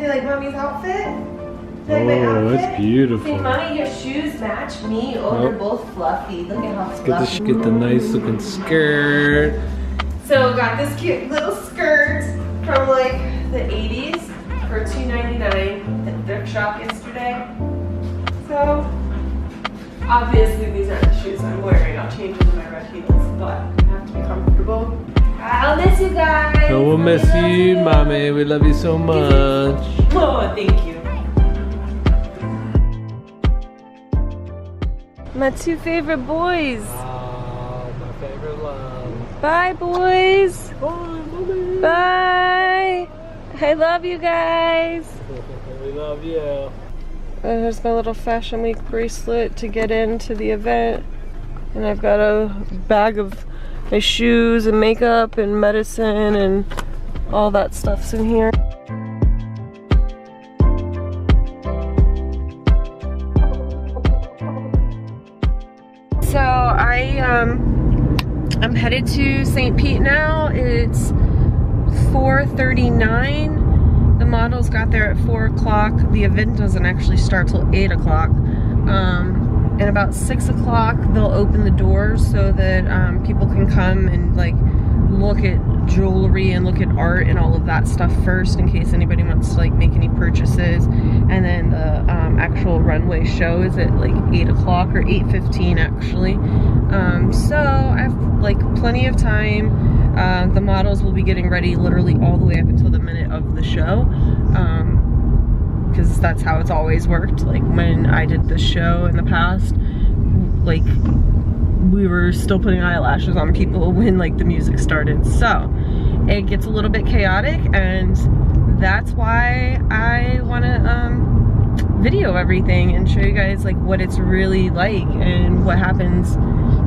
you like mommy's outfit? Do you like my outfit? That's beautiful. See, mommy, your shoes match me. Oh, they're both fluffy. Look at how fluffy. Get the nice looking skirt. So got this cute little skirt from like the 80s for $2.99 at the thrift shop yesterday. So obviously these aren't the shoes I'm wearing. I'll change them to my red heels, but I have to be comfortable. I'll miss you guys. Oh, we'll miss you, mommy. We love you so much. Oh, thank you. My two favorite boys. Oh, my favorite love. Bye, boys. Bye, mommy. Bye. I love you guys. We love you. There's my little Fashion Week bracelet to get into the event. And I've got a bag of my shoes and makeup and medicine and all that stuff's in here. So I'm headed to St. Pete now. It's 4:39. The models got there at 4 o'clock. The event doesn't actually start till 8 o'clock. And about 6 o'clock they'll open the doors so that people can come and like look at jewelry and look at art and all of that stuff first in case anybody wants to like make any purchases. And then the actual runway show is at like 8 o'clock or 8:15 actually. So I have like plenty of time. The models will be getting ready literally all the way up until the minute of the show. Because that's how it's always worked. Like when I did this show in the past, like we were still putting eyelashes on people when like the music started. So it gets a little bit chaotic, and that's why I want to video everything and show you guys like what it's really like and what happens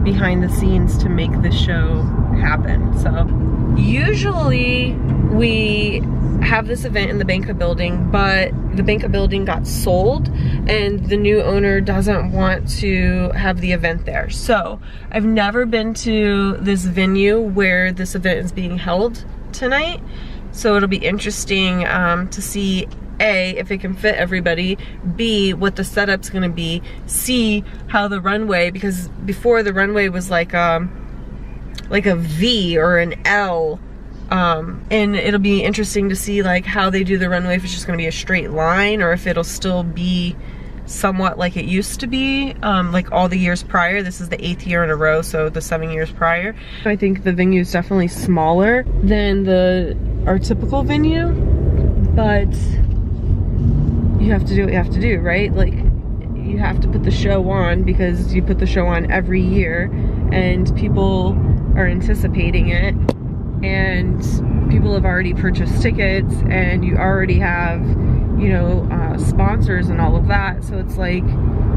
behind the scenes to make this show happen. So usually we have this event in the Banca building, but the Banca building got sold and the new owner doesn't want to have the event there. So I've never been to this venue where this event is being held tonight. So it'll be interesting to see A, if it can fit everybody, B, what the setup's gonna be, C, how the runway, because before the runway was like a V or an L. And it'll be interesting to see like how they do the runway, if it's just gonna be a straight line or if it'll still be somewhat like it used to be, like all the years prior. This is the 8th year in a row, so the 7 years prior. I think the venue is definitely smaller than our typical venue, but you have to do what you have to do, right? Like you have to put the show on because you put the show on every year and people are anticipating it. And people have already purchased tickets and you already have, you know, sponsors and all of that. So it's like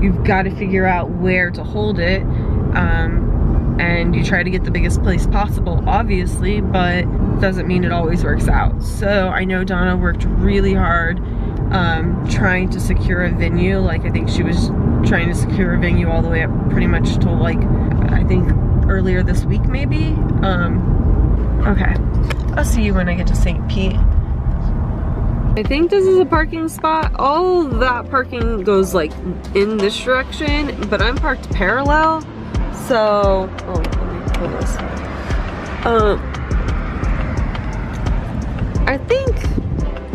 you've got to figure out where to hold it, and you try to get the biggest place possible, obviously, but doesn't mean it always works out. So I know Donna worked really hard trying to secure a venue. Like I think she was trying to secure a venue all the way up pretty much till like I think earlier this week maybe. Okay, I'll see you when I get to St. Pete. I think this is a parking spot. All that parking goes like in this direction, but I'm parked parallel. So, oh, let me pull this.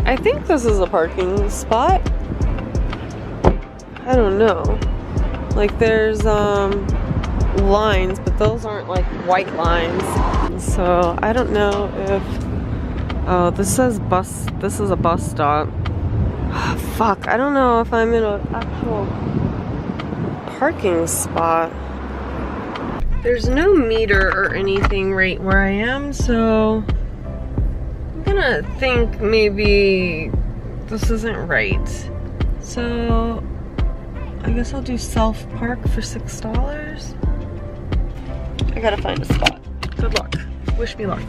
I think this is a parking spot. I don't know. Like there's lines, but those aren't like white lines. So I don't know if, oh, this says bus, this is a bus stop. Oh, fuck, I don't know if I'm in an actual parking spot. There's no meter or anything right where I am, so I'm gonna think maybe this isn't right. So I guess I'll do self-park for $6. I gotta find a spot. Good luck. Wish me luck.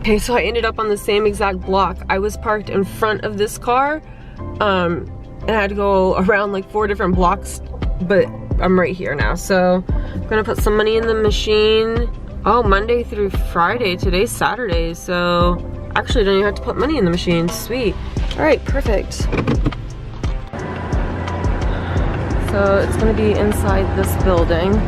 Okay, so I ended up on the same exact block. I was parked in front of this car, and I had to go around like 4 different blocks, but I'm right here now. So I'm gonna put some money in the machine. Oh, Monday through Friday. Today's Saturday, so actually don't even have to put money in the machine. Sweet. All right, perfect. So it's gonna be inside this building.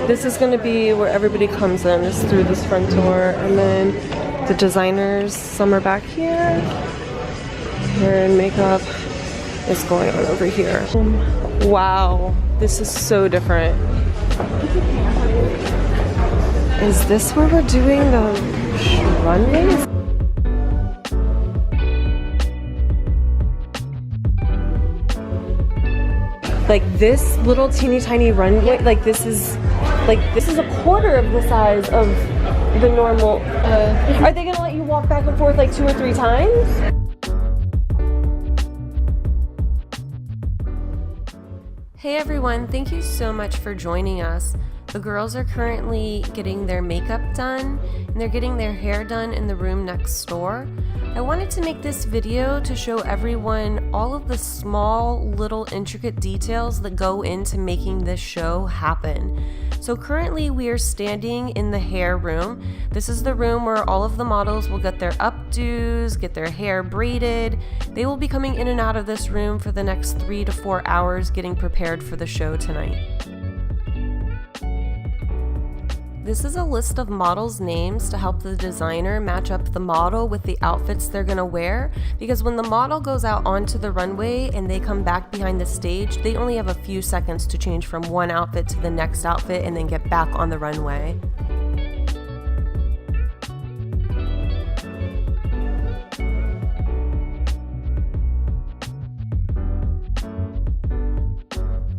This is gonna be where everybody comes in, is through this front door, and then the designers, some are back here. Hair and makeup is going on over here. Wow, this is so different. Is this where we're doing the runways? Like this little teeny tiny runway, like this is a quarter of the size of the normal. Are they gonna let you walk back and forth like 2 or 3 times? Hey everyone, thank you so much for joining us. The girls are currently getting their makeup done and they're getting their hair done in the room next door. I wanted to make this video to show everyone all of the small, little, intricate details that go into making this show happen. So currently we are standing in the hair room. This is the room where all of the models will get their updos, get their hair braided. They will be coming in and out of this room for the next 3 to 4 hours getting prepared for the show tonight. This is a list of models' names to help the designer match up the model with the outfits they're gonna wear, because when the model goes out onto the runway and they come back behind the stage, they only have a few seconds to change from one outfit to the next outfit and then get back on the runway.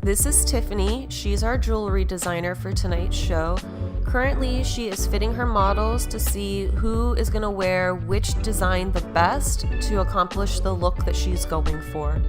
This is Tiffany. She's our jewelry designer for tonight's show. Currently, she is fitting her models to see who is going to wear which design the best to accomplish the look that she's going for.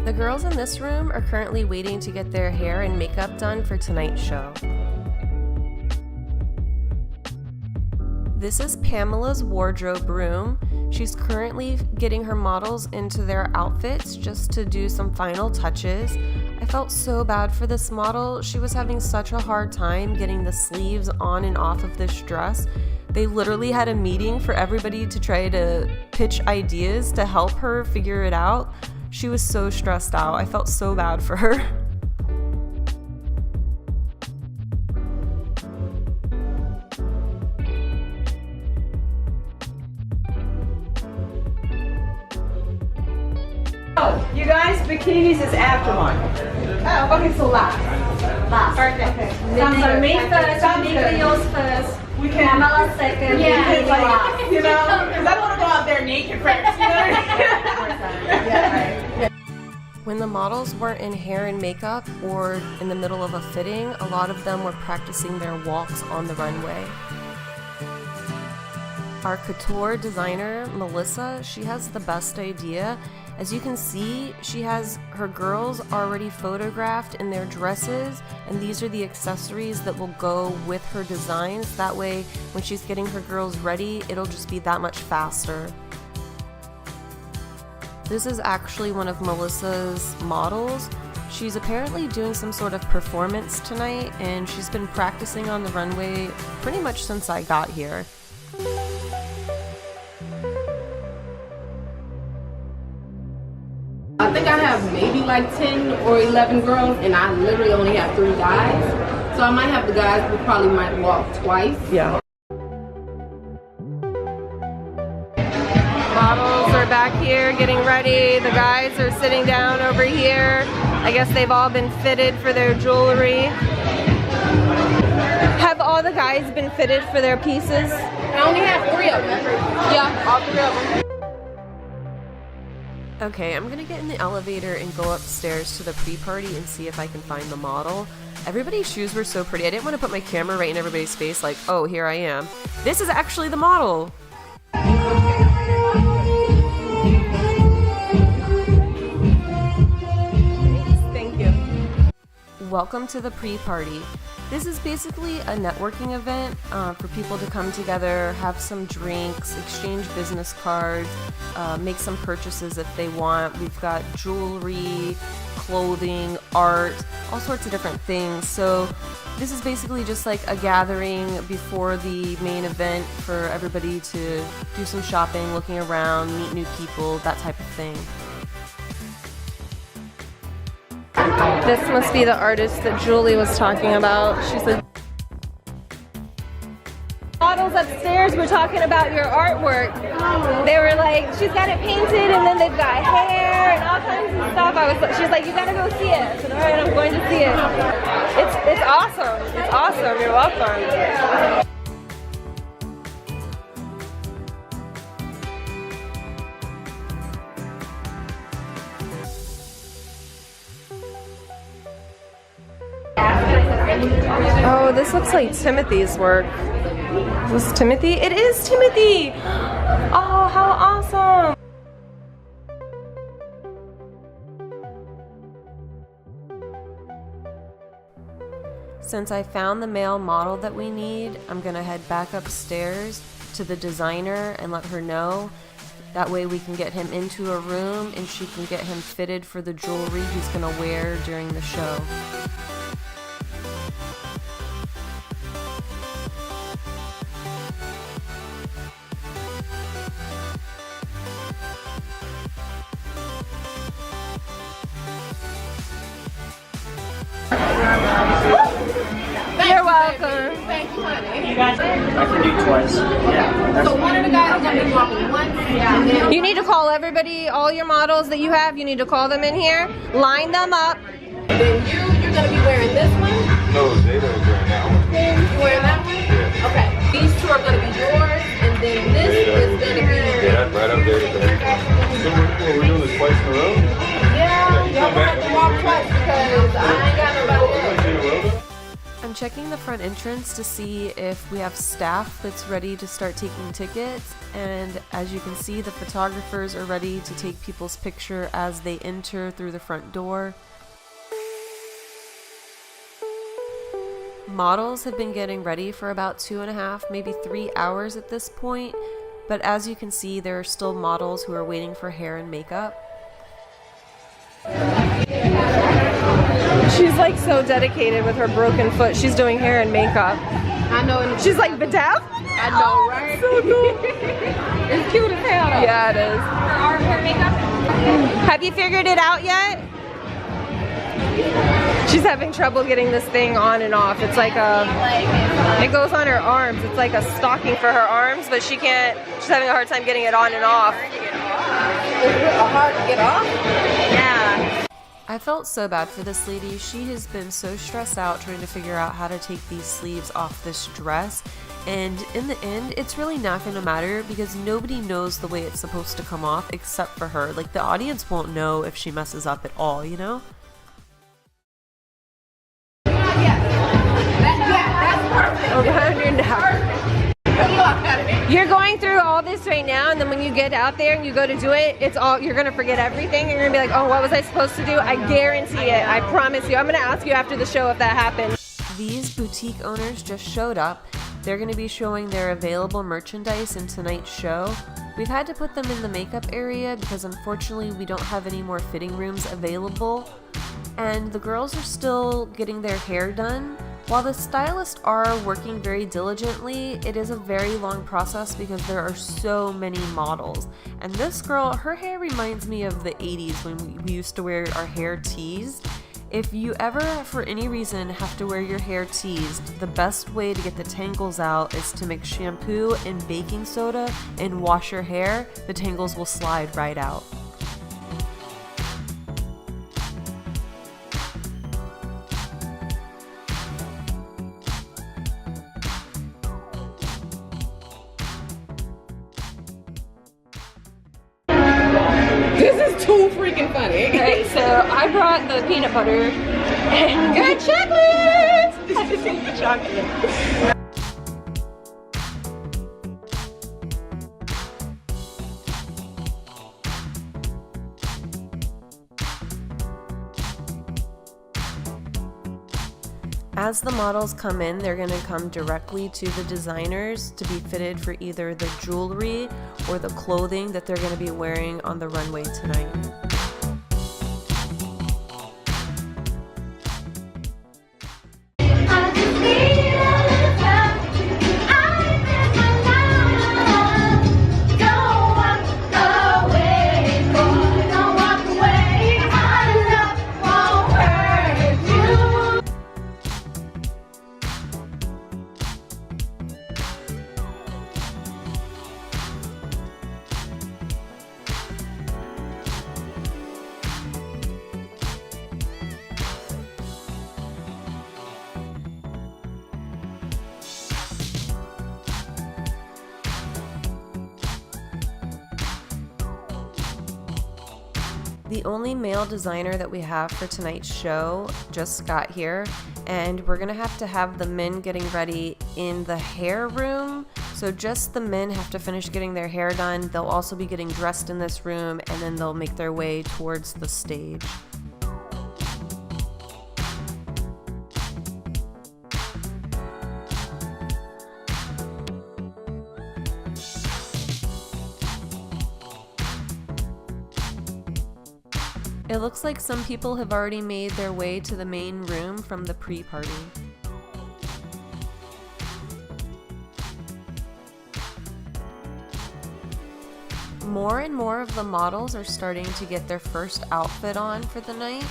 The girls in this room are currently waiting to get their hair and makeup done for tonight's show. This is Pamela's wardrobe room. She's currently getting her models into their outfits just to do some final touches. I felt so bad for this model. She was having such a hard time getting the sleeves on and off of this dress. They literally had a meeting for everybody to try to pitch ideas to help her figure it out. She was so stressed out. I felt so bad for her. Oh, you guys, bikinis is after one. Oh, okay, so last. Last. Perfect. Okay. So me first, Nika yours first. We can. Pamela second. Yeah. Like, you know, because I don't want to go out there naked first. You know what I mean? Yeah, right. When the models weren't in hair and makeup or in the middle of a fitting, a lot of them were practicing their walks on the runway. Our couture designer, Melissa, she has the best idea. As you can see, she has her girls already photographed in their dresses, and these are the accessories that will go with her designs. That way, when she's getting her girls ready, it'll just be that much faster. This is actually one of Melissa's models. She's apparently doing some sort of performance tonight, and she's been practicing on the runway pretty much since I got here. I think I have maybe like 10 or 11 girls, and I literally only have 3 guys. So I might have the guys who probably might walk twice. Yeah. Models are back here getting ready. The guys are sitting down over here. I guess they've all been fitted for their jewelry. Have all the guys been fitted for their pieces? I only have 3 of them. Yeah, all 3 of them. Okay, I'm gonna get in the elevator and go upstairs to the pre-party and see if I can find the model. Everybody's shoes were so pretty. I didn't want to put my camera right in everybody's face like, oh, here I am. This is actually the model. Thank you. Welcome to the pre-party. This is basically a networking event for people to come together, have some drinks, exchange business cards, make some purchases if they want. We've got jewelry, clothing, art, all sorts of different things. So this is basically just like a gathering before the main event for everybody to do some shopping, looking around, meet new people, that type of thing. This must be the artist that Julie was talking about. She said, models upstairs were talking about your artwork. They were like, she's got it painted and then they've got hair and all kinds of stuff. She's like, you gotta go see it. I said, all right, I'm going to see it. It's awesome. It's awesome. You're welcome. Oh, this looks like Timothy's work. Is this Timothy? It is Timothy! Oh, how awesome! Since I found the male model that we need, I'm gonna head back upstairs to the designer and let her know. That way we can get him into a room and she can get him fitted for the jewelry he's gonna wear during the show. You're welcome. Thank you, honey. I can do twice. Yeah. So one of the guys is gonna be walking once. Yeah. You need to call everybody, all your models that you have, you need to call them in here, line them up. And then you're gonna be wearing this one. No, Zeta is wearing that one. You wearing that one? Yeah. Okay. These two are gonna be yours, and then this is gonna be. Yeah, that's right up there. So we're doing this twice in a row? Yeah, y'all gonna have to walk twice because I ain't got nobody else. I'm checking the front entrance to see if we have staff that's ready to start taking tickets, and as you can see, the photographers are ready to take people's picture as they enter through the front door. Models have been getting ready for about 2.5, maybe 3 hours at this point, but as you can see, there are still models who are waiting for hair and makeup. She's like so dedicated with her broken foot. She's doing hair and makeup. I know. She's like bedazzled. I know, right? So cool. It's cute as hell, though. Yeah, it is. Her makeup. Have you figured it out yet? She's having trouble getting this thing on and off. It's like it goes on her arms. It's like a stocking for her arms, but she can't, she's having a hard time getting it on and off. It's real hard to get off? Yeah. I felt so bad for this lady. She has been so stressed out trying to figure out how to take these sleeves off this dress. And in the end, it's really not going to matter because nobody knows the way it's supposed to come off except for her. Like, the audience won't know if she messes up at all, you know? You're going through all this right now, and then when you get out there and you go to do it, it's all, you're gonna forget everything, and you're gonna be like, oh, what was I supposed to do? I guarantee it. I promise you. I'm gonna ask you after the show if that happened. These boutique owners just showed up. They're gonna be showing their available merchandise in tonight's show. We've had to put them in the makeup area because unfortunately we don't have any more fitting rooms available. And the girls are still getting their hair done. While the stylists are working very diligently, it is a very long process because there are so many models. And this girl, her hair reminds me of the 80s when we used to wear our hair teased. If you ever, for any reason, have to wear your hair teased, the best way to get the tangles out is to mix shampoo and baking soda and wash your hair. The tangles will slide right out. too freaking funny. Okay, so I brought the peanut butter and got chocolate. Chocolate. As the models come in, they're going to come directly to the designers to be fitted for either the jewelry or the clothing that they're going to be wearing on the runway tonight. The only male designer that we have for tonight's show just got here, and we're gonna have to have the men getting ready in the hair room. So just the men have to finish getting their hair done. They'll also be getting dressed in this room, and then they'll make their way towards the stage. It looks like some people have already made their way to the main room from the pre-party. More and more of the models are starting to get their first outfit on for the night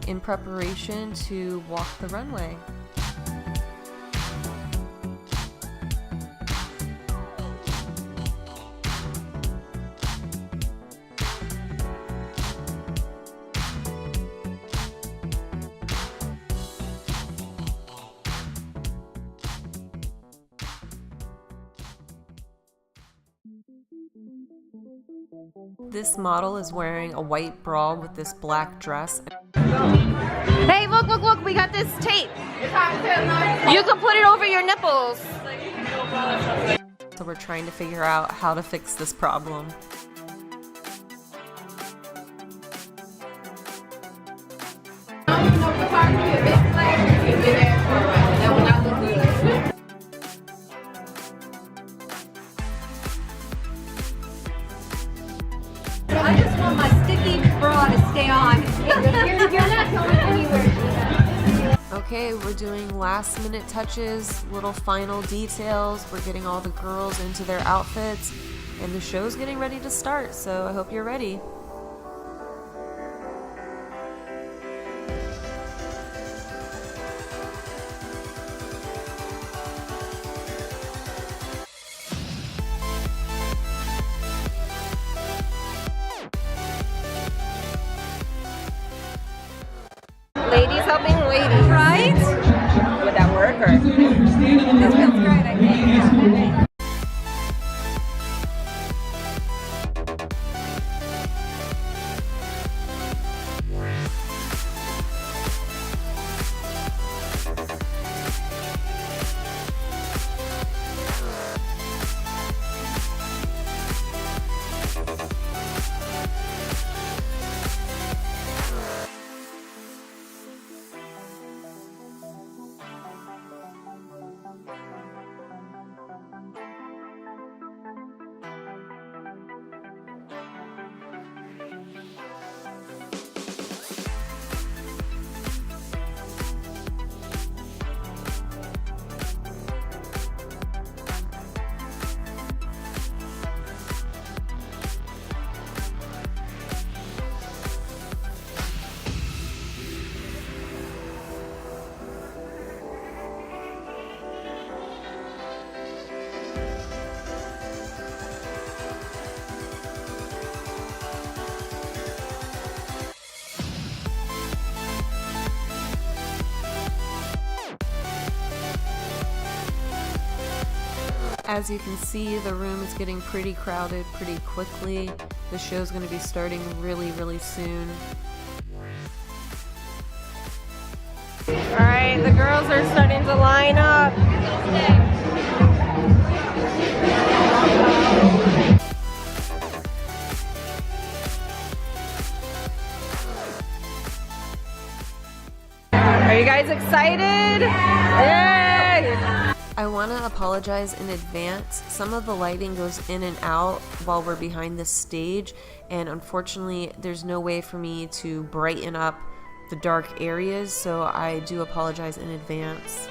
in preparation to walk the runway. This model is wearing a white bra with this black dress. Hey, look, look, look, we got this tape. You can put it over your nipples. So we're trying to figure out how to fix this problem. I just want my sticky bra to stay on. You're not going anywhere. Okay, we're doing last minute touches, little final details. We're getting all the girls into their outfits, and the show's getting ready to start, so I hope you're ready. Ladies helping ladies. Right? Would that work or? This feels great, I think. As you can see, the room is getting pretty crowded pretty quickly. The show's going to be starting really, really soon. Alright, the girls are starting to line up. Are you guys excited? Yay! I want to apologize in advance. Some of the lighting goes in and out while we're behind this stage, and unfortunately there's no way for me to brighten up the dark areas, so I do apologize in advance.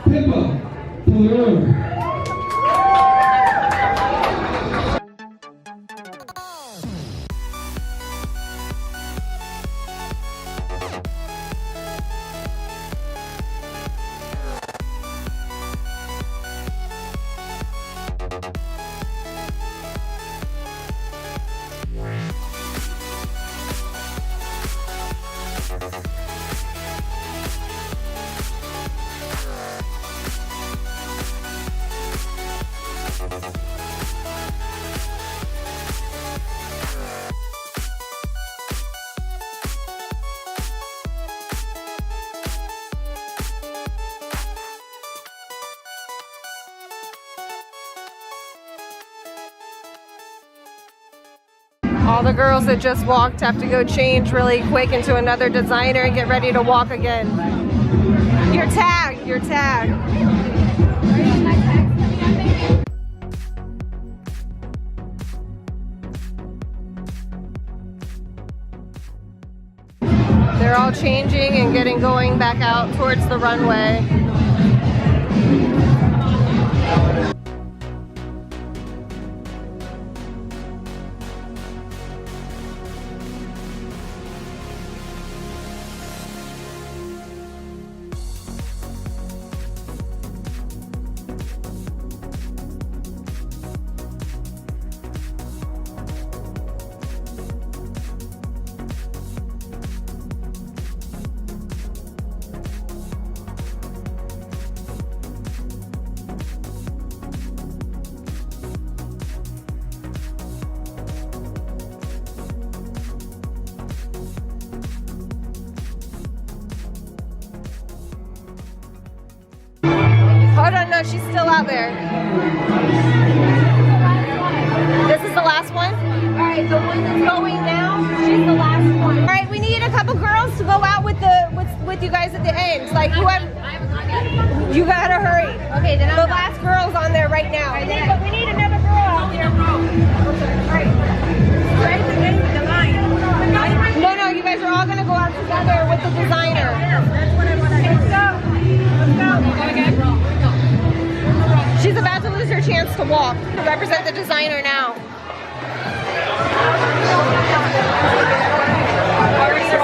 Pippa, pull her over. All the girls that just walked have to go change really quick into another designer and get ready to walk again. Your tag, your tag. They're all changing and going back out towards the runway. Hold on, no, she's still out there. This is the last one? Alright, the one that's going now, she's the last one. Alright, we need a couple girls to go out with you guys at the end. Like whoever. You gotta hurry. Okay, then the last girl's on there right now. But we need another girl out there. Alright. Right at the end of the line. No, you guys are all gonna go out together with the designer. That's what I want to do. Let's go. She's about to lose her chance to walk. Represent the designer now.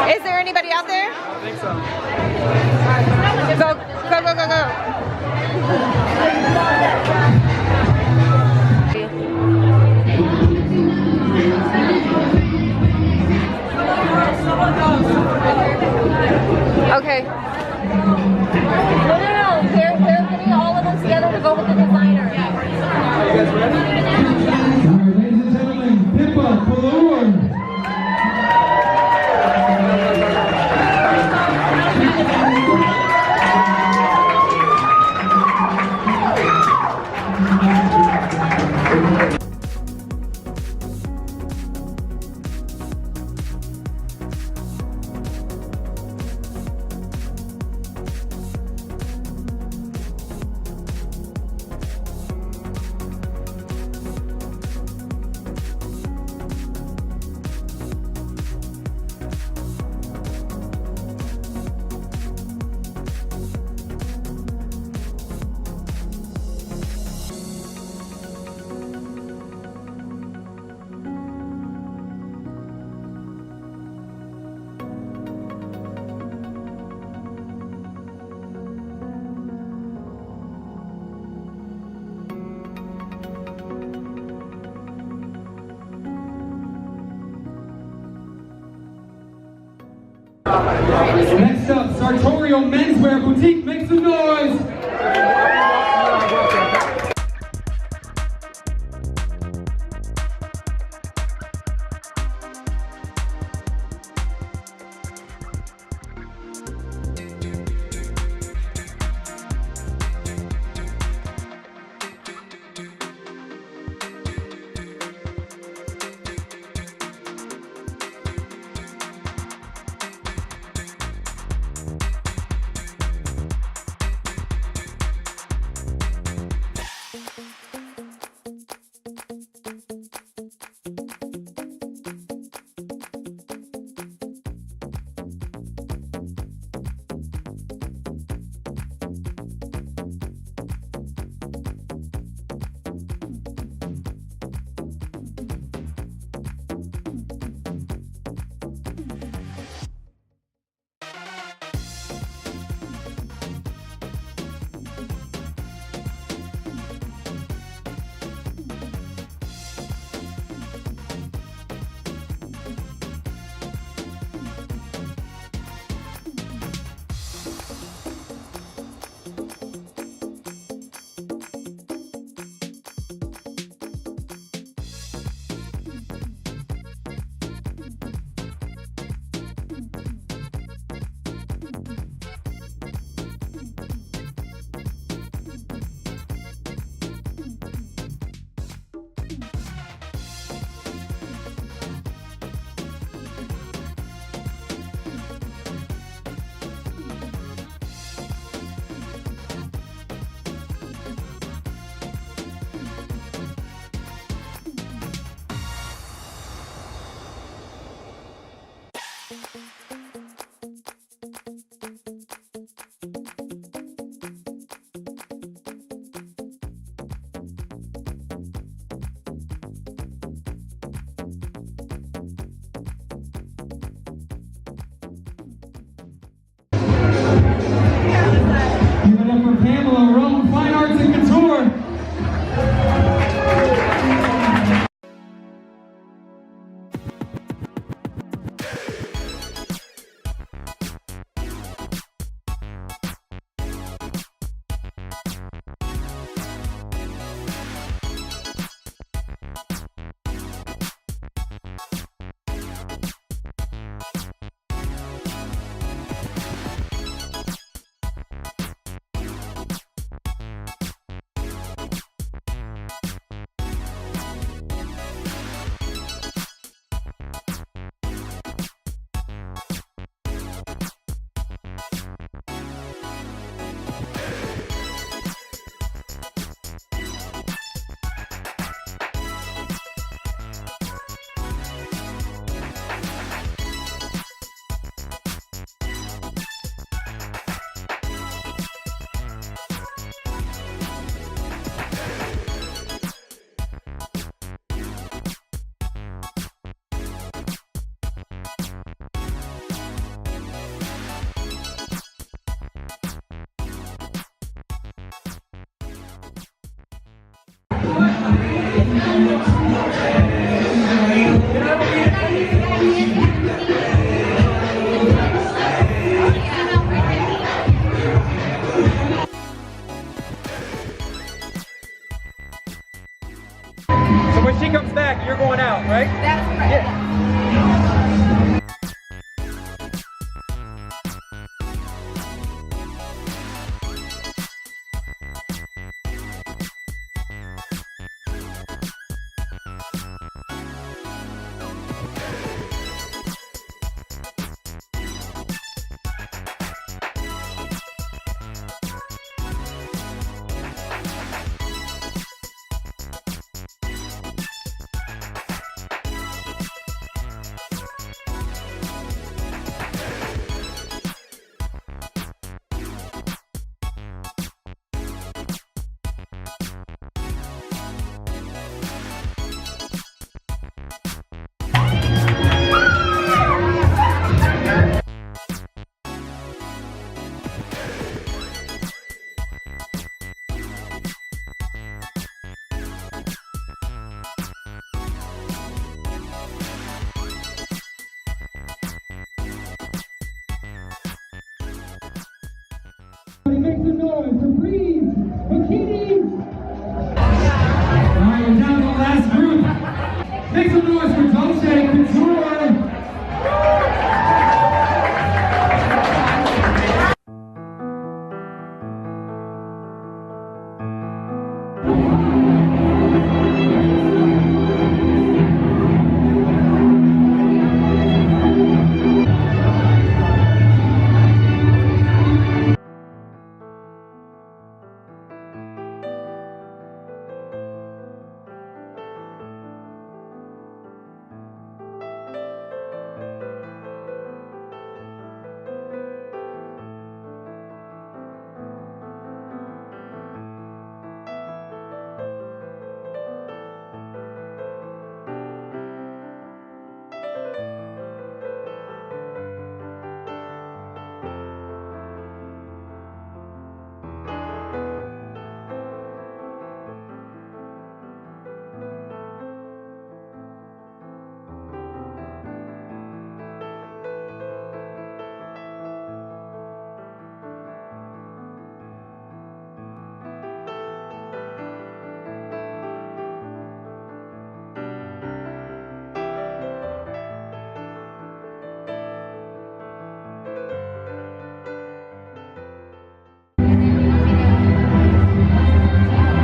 Is there anybody out there? I think so. Go, go, go, go, go. Okay. No. They're getting all of them together to go with the designer. Are you guys ready? All right, ladies and gentlemen, Pippa, pull over. Next up, Sartorial Menswear Boutique. Make some noise! So when she comes back, you're going out, right? That's right. Yeah. Make some noise for Breeze Bikinis. All right, we're down to the last group. Make some noise for Dolce Couture.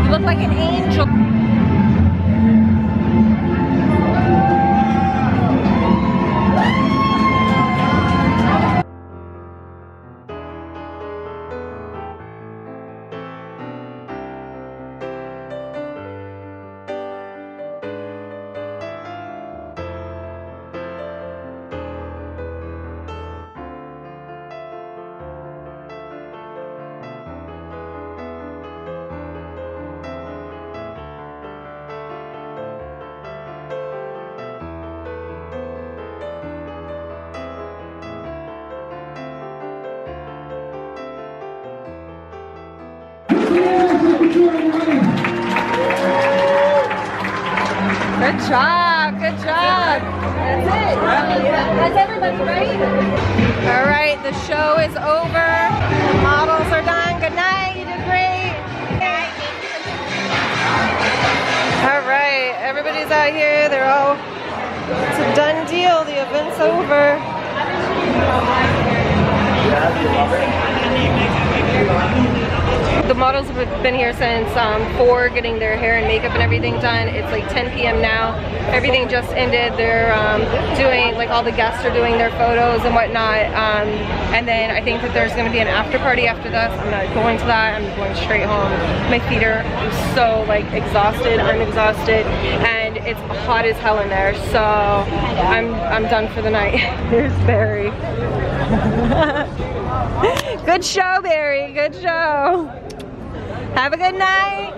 You look like an angel. Good job, good job. That's it. That's everybody, right? All right, the show is over. The models are done. Good night, you did great. All right, everybody's out here. They're all, it's a done deal. The event's over. The models have been here since 4, getting their hair and makeup and everything done. It's like 10 p.m. now. Everything just ended. They're doing, like, all the guests are doing their photos and whatnot. And then I think that there's going to be an after party after this. I'm not going to that. I'm going straight home. My feet are so, like, exhausted. I'm exhausted. And it's hot as hell in there. So I'm done for the night. Here's Barry. Good show, Barry. Good show. Have a good night.